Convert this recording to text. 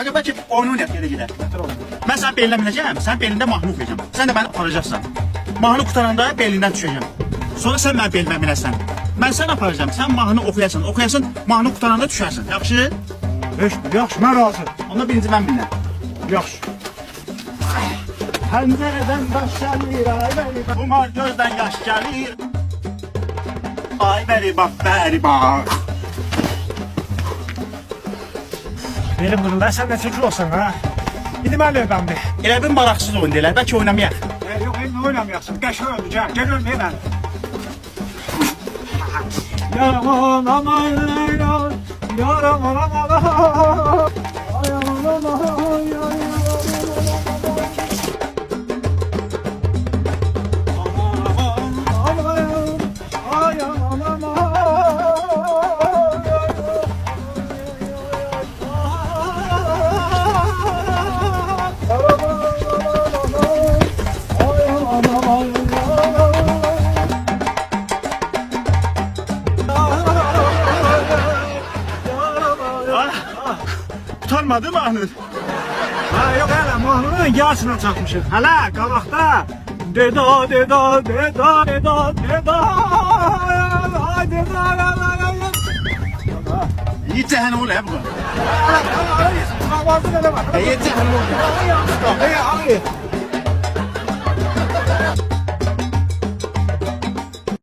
Kanka bəlkə oyun oynayaq gedə. Mən sənin belinə minəcəm, sənin belində mahnı oxuyacağım. Sən də məni aparacaqsan. Mahnı qutaranda belindən düşəcəm. Sonra sən mənim belimə minəsən. Mən səni aparacağım, sən mahnı oxuyasan, mahnı qutaranda düşərsən. Yaxşı? Yaxşı, mən razı. Onda birinci mən minəm. Yaxşı. Pəncərədən daş gəlir, ay bəri bax. Umar gözdən yaş gəlir. Ay bəri bax, bəri bax. Benim bunun da sen de çocuk olsan ha. Gidip ben lövbəmdir. Elə bir maraqsız oyun deyirlər, bəlkə oynamayaq. Yok, elini oynamayacaksın. Qəşə öldürəcək. Gel ölmeye ben. Yaman aman yaman, yaman aman aman, yaman aman yaman. Utanmadı mı anın? Ha yok hele mahnının yarısına çatmışız. Hele qabaqda deda deda deda deda deda ay deda Yiğit cəhənnəm ol ya bu. Vardı belə var. Yiğit cəhənnəm ol. Ay abi.